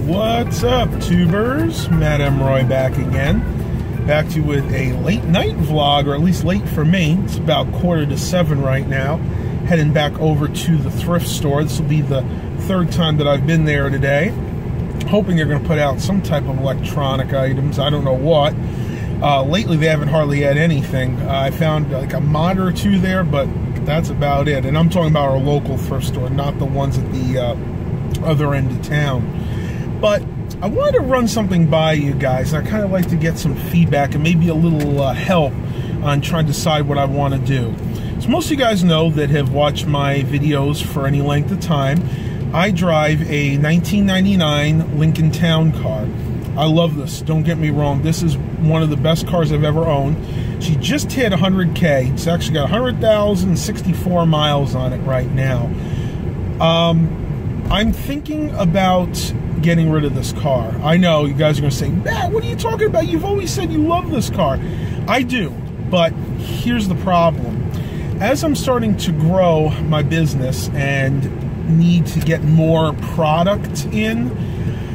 What's up, tubers? Matt M. Roy back again. Back to you with a late night vlog, or at least late for me. It's about 6:45 right now. Heading back over to the thrift store. This will be the third time that I've been there today. Hoping they're going to put out some type of electronic items. I don't know what. Lately they haven't hardly had anything. I found like a mod or two there, but that's about it. And I'm talking about our local thrift store, not the ones at the other end of town. But I wanted to run something by you guys. I kind of like to get some feedback and maybe a little help on trying to decide what I want to do. So most of you guys know that have watched my videos for any length of time. I drive a 1999 Lincoln Town Car. I love this, don't get me wrong. This is one of the best cars I've ever owned. She just hit 100K. It's actually got 100,064 miles on it right now. I'm thinking about getting rid of this car. I know you guys are going to say, Matt, what are you talking about? You've always said you love this car. I do, but here's the problem. As I'm starting to grow my business and need to get more product in,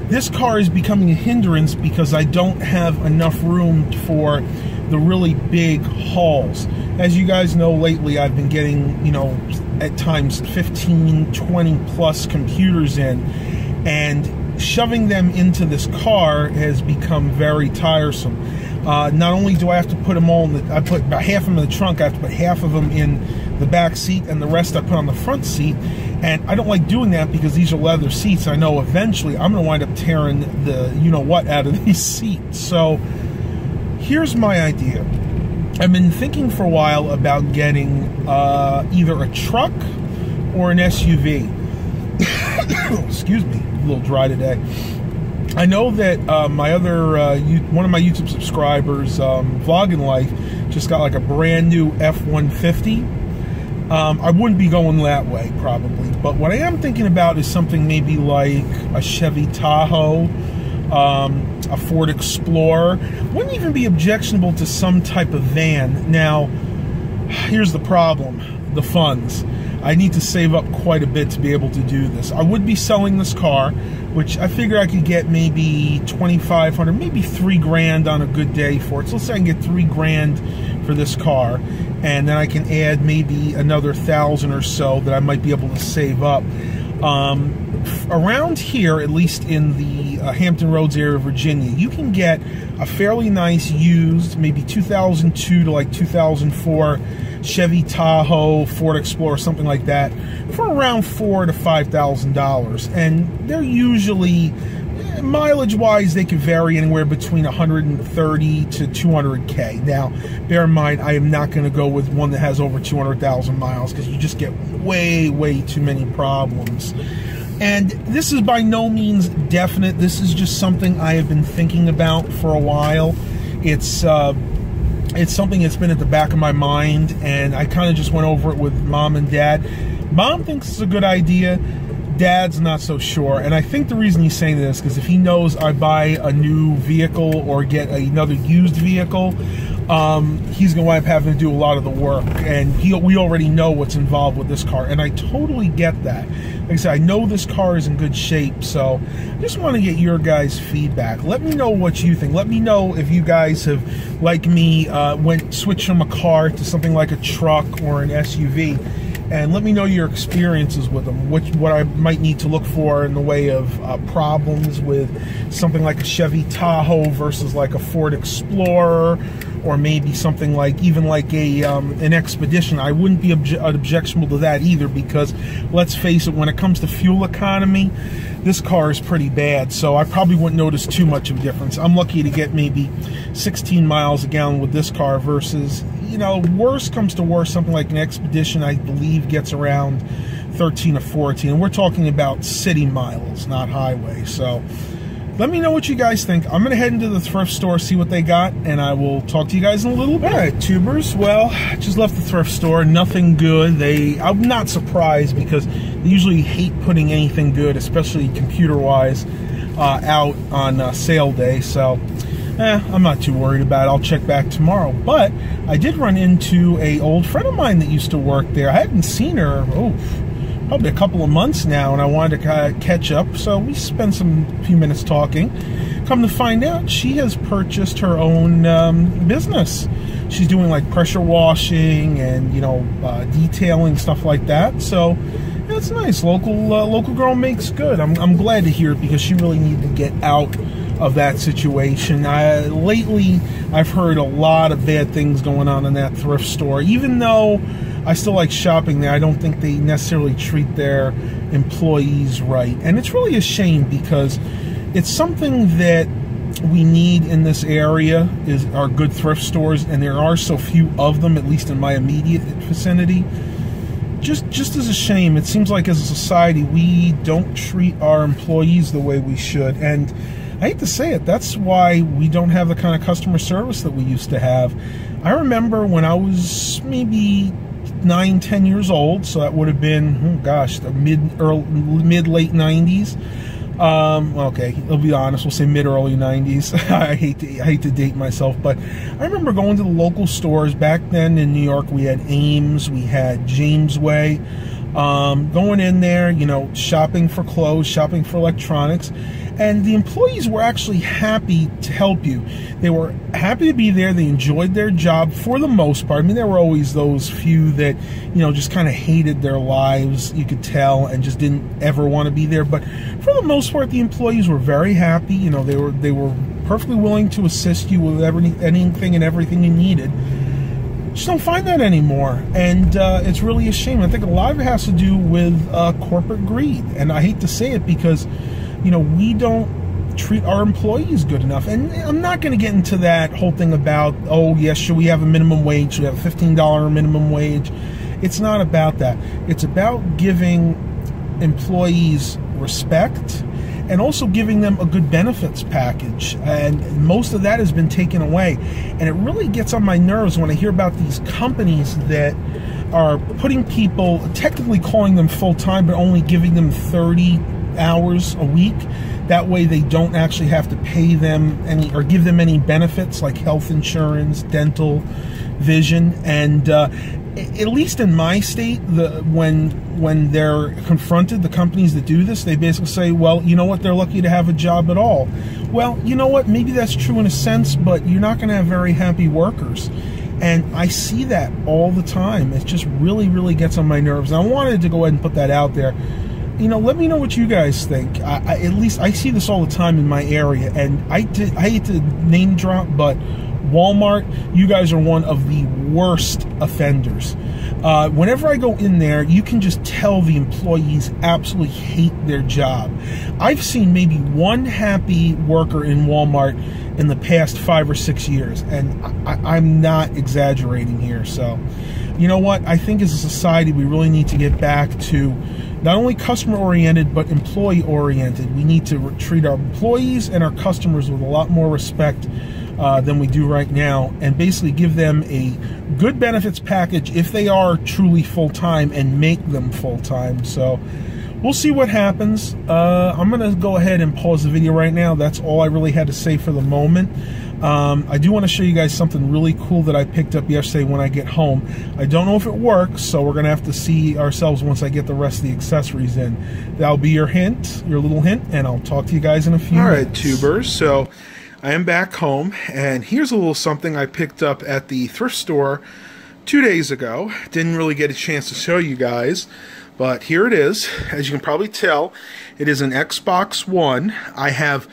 this car is becoming a hindrance because I don't have enough room for the really big hauls. As you guys know, lately I've been getting, you know, at times 15, 20 plus computers in, and shoving them into this car has become very tiresome. Not only do I have to put them all in the, I put about half of them in the trunk, I have to put half of them in the back seat, and the rest I put on the front seat. And I don't like doing that because these are leather seats. I know eventually I'm going to wind up tearing the you-know-what out of these seats. So here's my idea. I've been thinking for a while about getting either a truck or an SUV. Excuse me, a little dry today. I know that my other, one of my YouTube subscribers, Vlogging Life, just got like a brand new F-150. I wouldn't be going that way, probably. But what I am thinking about is something maybe like a Chevy Tahoe, a Ford Explorer. Wouldn't even be objectionable to some type of van. Now, here's the problem. The funds. I need to save up quite a bit to be able to do this. I would be selling this car, which I figure I could get maybe $2,500, maybe $3,000 on a good day for it. So let's say I can get $3,000 for this car, and then I can add maybe another $1,000 or so that I might be able to save up. Around here, at least in the Hampton Roads area of Virginia, you can get a fairly nice used, maybe 2002 to like 2004 Chevy Tahoe, Ford Explorer, something like that, for around $4,000 to $5,000. And they're usually, mileage-wise, they can vary anywhere between 130 to 200K. Now, bear in mind, I am not going to go with one that has over 200,000 miles because you just get way, way too many problems. And this is by no means definite. This is just something I have been thinking about for a while. It's something that's been at the back of my mind, and I kind of just went over it with Mom and Dad. Mom thinks it's a good idea. Dad's not so sure, and I think the reason he's saying this is because if he knows I buy a new vehicle or get another used vehicle, he's going to wind up having to do a lot of the work, and we already know what's involved with this car, and I totally get that. Like I said, I know this car is in good shape, so I just want to get your guys' feedback. Let me know what you think. Let me know if you guys have, like me, switched from a car to something like a truck or an SUV. And let me know your experiences with them, what I might need to look for in the way of problems with something like a Chevy Tahoe versus like a Ford Explorer, or maybe something like, even like an Expedition. I wouldn't be objectionable to that either, because let's face it, when it comes to fuel economy, this car is pretty bad, so I probably wouldn't notice too much of a difference. I'm lucky to get maybe 16 miles a gallon with this car versus, you know, worst comes to worst, something like an Expedition, I believe, gets around 13 or 14. And we're talking about city miles, not highway. So let me know what you guys think. I'm going to head into the thrift store, see what they got, and I will talk to you guys in a little bit. All right, tubers. Well, I just left the thrift store. Nothing good. I'm not surprised because they usually hate putting anything good, especially computer-wise, out on sale day. So I'm not too worried about it. I'll check back tomorrow. But I did run into an old friend of mine that used to work there. I hadn't seen her, probably a couple of months now, and I wanted to catch up, so we spent a few minutes talking. Come to find out, she has purchased her own business. She's doing like pressure washing and, you know, detailing, stuff like that. So yeah, it's nice. Local girl makes good. I'm glad to hear it, because she really needed to get out of that situation. Lately, I've heard a lot of bad things going on in that thrift store. Even though I still like shopping there, I don't think they necessarily treat their employees right. And it's really a shame, because it's something that we need in this area, is our good thrift stores, and there are so few of them, at least in my immediate vicinity. Just as a shame. It seems like as a society we don't treat our employees the way we should, and I hate to say it, that's why we don't have the kind of customer service that we used to have. I remember when I was maybe 9-10 years old, so that would have been, oh gosh, the mid-late 90s. Okay, I'll be honest, we'll say mid-early 90s. I hate to date myself, but I remember going to the local stores back then in New York. We had Ames, we had Jamesway. Going in there, you know, shopping for clothes, shopping for electronics, and the employees were actually happy to help you. They were happy to be there. They enjoyed their job for the most part. I mean, there were always those few that, you know, just kind of hated their lives, you could tell, and just didn't ever want to be there. But for the most part, the employees were very happy. You know, they were perfectly willing to assist you with anything and everything you needed. Just don't find that anymore, and it's really a shame. I think a lot of it has to do with corporate greed, and I hate to say it, because, you know, we don't treat our employees good enough. And I'm not going to get into that whole thing about, oh yes, should we have a minimum wage, should we have a $15 minimum wage. It's not about that. It's about giving employees respect, and also giving them a good benefits package, and most of that has been taken away. And it really gets on my nerves when I hear about these companies that are putting people, technically calling them full-time, but only giving them 30 hours a week. That way they don't actually have to pay them any, or give them any benefits like health insurance, dental, vision. And at least in my state, when they're confronted, the companies that do this, they basically say, well, you know what, they're lucky to have a job at all. Well, you know what, maybe that's true in a sense, but you're not going to have very happy workers. And I see that all the time. It just really, really gets on my nerves. And I wanted to go ahead and put that out there. You know, let me know what you guys think. At least I see this all the time in my area, and I hate to name drop, but Walmart, you guys are one of the worst offenders. Whenever I go in there, you can just tell the employees absolutely hate their job. I've seen maybe one happy worker in Walmart in the past 5 or 6 years, and I'm not exaggerating here. So, you know what? I think as a society, we really need to get back to not only customer-oriented, but employee-oriented. We need to treat our employees and our customers with a lot more respect than we do right now, and basically give them a good benefits package if they are truly full-time, and make them full-time. So we'll see what happens. I'm going to go ahead and pause the video right now. That's all I really had to say for the moment. I do want to show you guys something really cool that I picked up yesterday when I get home. I don't know if it works, so we're going to have to see ourselves once I get the rest of the accessories in. That'll be your hint, your little hint, and I'll talk to you guys in a few minutes. All right, tubers, so I am back home, and here's a little something I picked up at the thrift store 2 days ago. Didn't really get a chance to show you guys, but here it is. As you can probably tell, it is an Xbox One. I have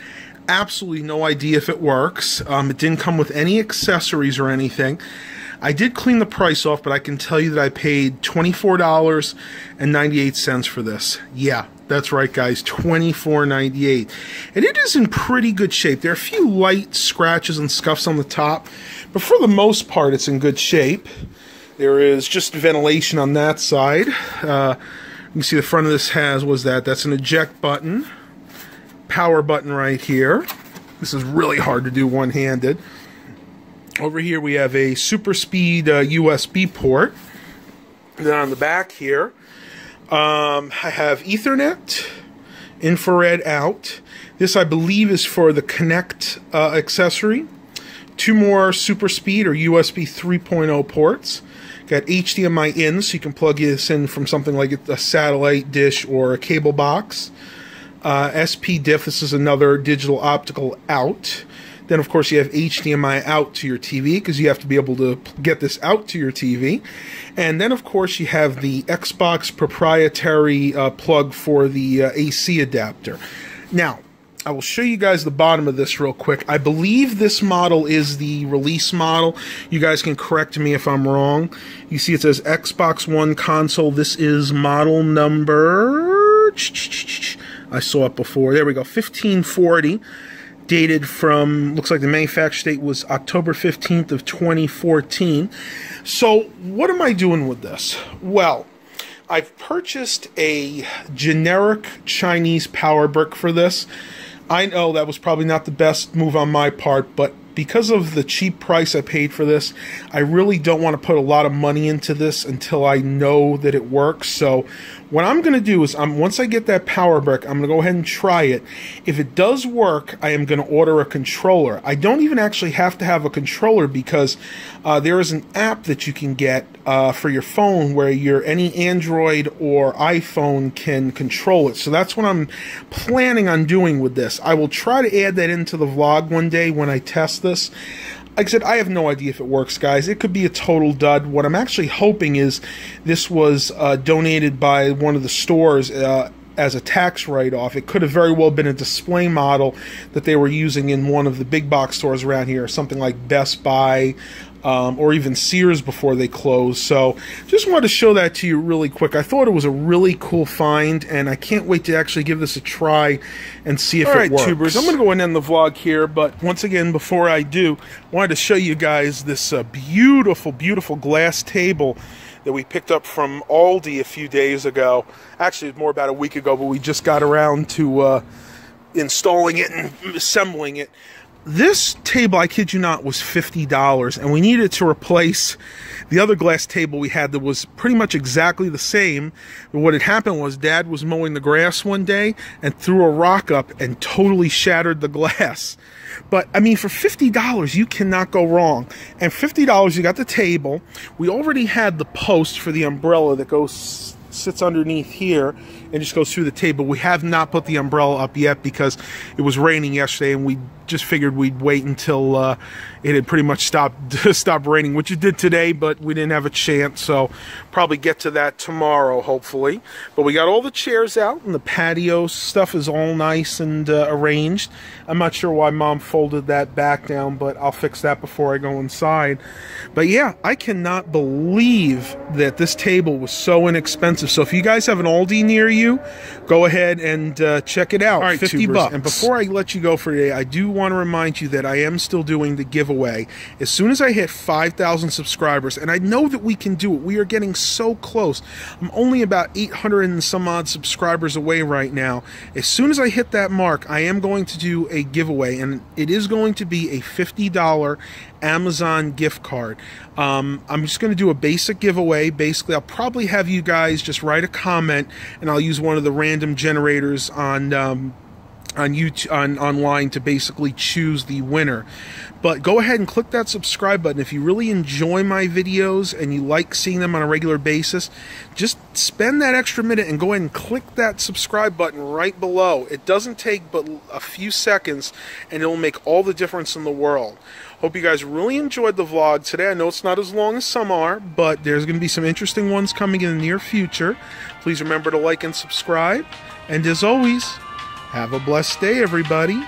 absolutely no idea if it works. It didn't come with any accessories or anything. I did clean the price off, but I can tell you that I paid $24.98 for this. Yeah, that's right, guys, $24.98. And it is in pretty good shape. There are a few light scratches and scuffs on the top, but for the most part, it's in good shape. There is just ventilation on that side. You can see the front of this has, that's an eject button. Power button right here. This is really hard to do one-handed. Over here we have a super speed USB port. Then on the back here, I have Ethernet, infrared out. This I believe is for the Connect accessory. 2 more super speed or USB 3.0 ports. Got HDMI in, so you can plug this in from something like a satellite dish or a cable box. SP-Diff, this is another digital optical out. Then, of course, you have HDMI out to your TV because you have to be able to get this out to your TV. And then, of course, you have the Xbox proprietary plug for the AC adapter. Now, I will show you guys the bottom of this real quick. I believe this model is the release model. You guys can correct me if I'm wrong. You see it says Xbox One console. This is model number... I saw it before. There we go. 1540. Dated from, looks like the manufacture date was October 15th of 2014. So what am I doing with this? Well, I've purchased a generic Chinese power brick for this. I know that was probably not the best move on my part, but because of the cheap price I paid for this, I really don't want to put a lot of money into this until I know that it works. So what I'm going to do is, once I get that power brick, I'm going to go ahead and try it. If it does work, I am going to order a controller. I don't even actually have to have a controller because there is an app that you can get for your phone where any Android or iPhone can control it. So that's what I'm planning on doing with this. I will try to add that into the vlog one day when I test this. Like I said, I have no idea if it works, guys. It could be a total dud. What I'm actually hoping is this was donated by one of the stores as a tax write-off. It could have very well been a display model that they were using in one of the big box stores around here, something like Best Buy, or even Sears before they closed. So just wanted to show that to you really quick. I thought it was a really cool find, and I can't wait to actually give this a try and see if it works. All right, tubers, I'm going to go and end the vlog here, but once again, before I do, I wanted to show you guys this beautiful, beautiful glass table that we picked up from Aldi a few days ago. Actually, it was more about a week ago, but we just got around to installing it and assembling it. This table, I kid you not, was $50, and we needed to replace the other glass table we had that was pretty much exactly the same. But what had happened was Dad was mowing the grass one day and threw a rock up and totally shattered the glass. But, I mean, for $50, you cannot go wrong. And $50, you got the table. We already had the post for the umbrella that sits underneath here and just goes through the table. We have not put the umbrella up yet because it was raining yesterday, and we just figured we'd wait until it had pretty much stopped raining, which it did today, but we didn't have a chance, so probably get to that tomorrow, hopefully. But we got all the chairs out, and the patio stuff is all nice and arranged. I'm not sure why Mom folded that back down, but I'll fix that before I go inside. But yeah, I cannot believe that this table was so inexpensive. So if you guys have an Aldi near you, go ahead and check it out. All right, $50. And before I let you go for today, I do want to remind you that I am still doing the giveaway. As soon as I hit 5,000 subscribers, and I know that we can do it, we are getting so close. I'm only about 800 and some odd subscribers away right now. As soon as I hit that mark, I am going to do a giveaway, and it is going to be a $50 Amazon gift card. I'm just going to do a basic giveaway. Basically, I'll probably have you guys just write a comment, and I'll use one of the random generators on YouTube, online to basically choose the winner. But go ahead and click that subscribe button. If you really enjoy my videos and you like seeing them on a regular basis, just spend that extra minute and go ahead and click that subscribe button right below. It doesn't take but a few seconds, and it will make all the difference in the world. Hope you guys really enjoyed the vlog today. I know it's not as long as some are, but there's going to be some interesting ones coming in the near future. Please remember to like and subscribe. And as always, have a blessed day, everybody.